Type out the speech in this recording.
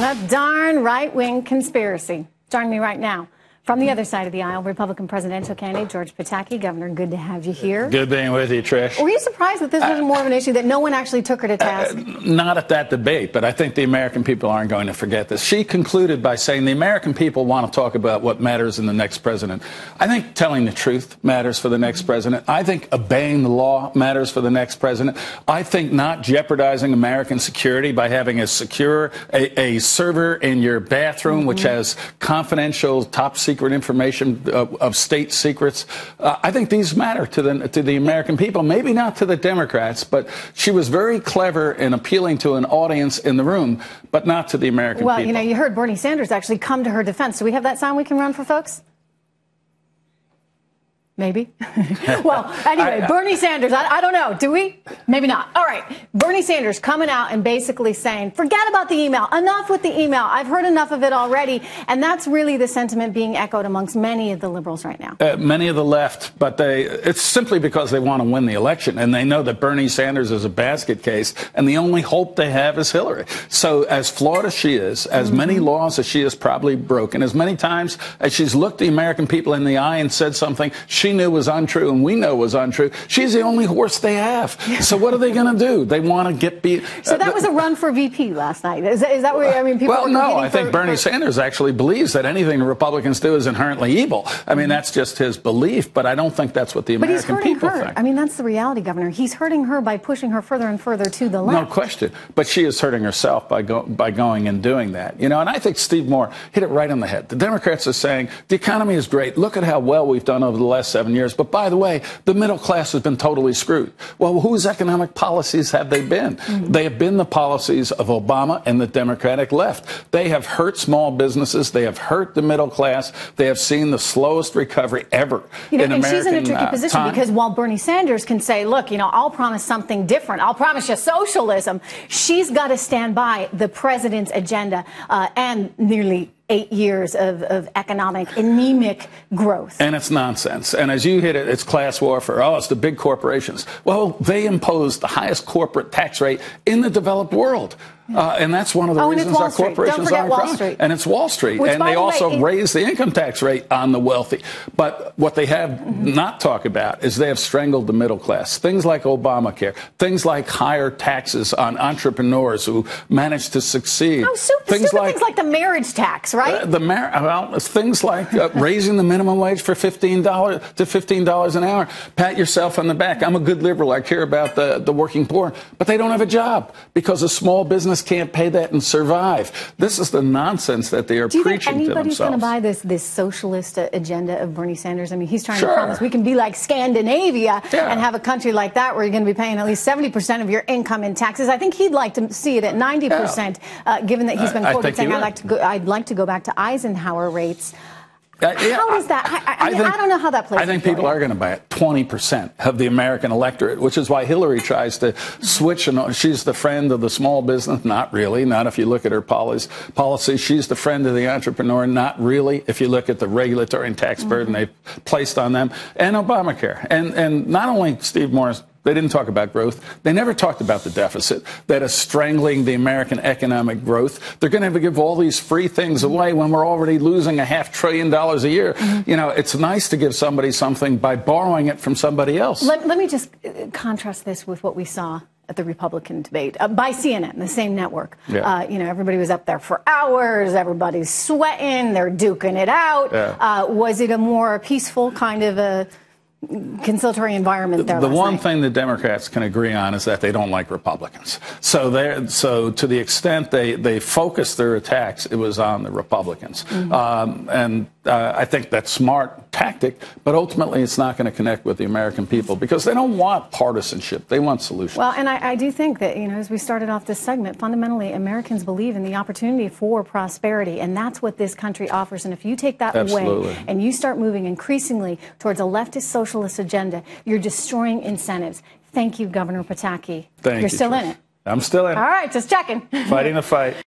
A darn right-wing conspiracy. Joining me right now from the other side of the aisle, Republican presidential candidate George Pataki. Governor, good to have you here. Good being with you, Trish. Were you surprised that this was more of an issue, that no one actually took her to task? Not at that debate, but I think the American people aren't going to forget this. She concluded by saying the American people want to talk about what matters in the next president. I think telling the truth matters for the next president. I think obeying the law matters for the next president. I think not jeopardizing American security by having a server in your bathroom which has confidential, top secret information of state secrets. I think these matter to the American people, maybe not to the Democrats, but she was very clever in appealing to an audience in the room, but not to the American people. Well, you know, you heard Bernie Sanders actually come to her defense. Do we have that sound we can run for folks? Maybe. Well, anyway, Bernie Sanders, I don't know. Do we? Maybe not. All right. Bernie Sanders coming out and basically saying, forget about the email. Enough with the email. I've heard enough of it already. And that's really the sentiment being echoed amongst many of the liberals right now. Many of the left, but it's simply because they want to win the election. And they know that Bernie Sanders is a basket case. And the only hope they have is Hillary. So as flawed as she is, as many laws as she has probably broken, as many times as she's looked the American people in the eye and said something she knew was untrue and we know was untrue, she's the only horse they have. So what are they going to do? They want to get beat. So that was a run for VP last night. Is that where, I mean, people well, no, I think Bernie Sanders actually believes that anything the Republicans do is inherently evil. I mean, that's just his belief, but I don't think that's what the American people think. I mean, that's the reality, Governor. He's hurting her by pushing her further and further to the left. No question. But she is hurting herself by going and doing that. You know, and I think Steve Moore hit it right on the head. The Democrats are saying the economy is great. Look at how well we've done over the last 7 years. But by the way, the middle class has been totally screwed. Well, whose economic policies have they been? They have been the policies of Obama and the Democratic left. They have hurt small businesses. They have hurt the middle class. They have seen the slowest recovery ever in American and she's in a tricky position because while Bernie Sanders can say, look, you know, I'll promise something different. I'll promise you socialism. She's got to stand by the president's agenda and nearly 8 years of economic anemic growth. And it's nonsense. And as you hit it, it's class warfare. Oh, it's the big corporations. Well, they impose the highest corporate tax rate in the developed world. And that's one of the reasons our corporations aren't growing. And it's Wall Street. And they also raise the income tax rate on the wealthy. But what they have not talked about is they have strangled the middle class. Things like Obamacare, things like higher taxes on entrepreneurs who manage to succeed. Oh, things like the marriage tax, right? Things like raising the minimum wage for $15 to $15 an hour. Pat yourself on the back. I'm a good liberal. I care about the working poor. But they don't have a job because a small business can't pay that and survive. This is the nonsense that they are preaching to themselves. Do you think anybody's going to buy this socialist agenda of Bernie Sanders? I mean, he's trying to promise we can be like Scandinavia and have a country like that where you're going to be paying at least 70% of your income in taxes. I think he'd like to see it at 90%, given that he's been quoted saying, I'd like to go back to Eisenhower rates. How is that? I don't know how that plays. I think people are going to buy it. 20% of the American electorate, which is why Hillary tries to switch. And she's the friend of the small business. Not really. Not if you look at her policy. She's the friend of the entrepreneur. Not really if you look at the regulatory and tax burden they've placed on them. And Obamacare. And not only Steve Morris. They didn't talk about growth. They never talked about the deficit that is strangling the American economic growth. They're going to have to give all these free things away when we're already losing $500 billion a year. You know, it's nice to give somebody something by borrowing it from somebody else. Let me just contrast this with what we saw at the Republican debate by CNN, the same network. You know, everybody was up there for hours. Everybody's sweating. They're duking it out. Was it a more peaceful kind of a conciliatory environment there? The one thing the Democrats can agree on is that they don't like Republicans. So to the extent they focused their attacks, it was on the Republicans. And I think that's smart tactic, but ultimately it's not going to connect with the American people because they don't want partisanship. They want solutions. Well, and I do think that, you know, as we started off this segment, fundamentally Americans believe in the opportunity for prosperity, and that's what this country offers. And if you take that away and you start moving increasingly towards a leftist socialist agenda, you're destroying incentives. Thank you, Governor Pataki. Thank you. You're still in it. I'm still in it. All right, just checking. Fighting the fight.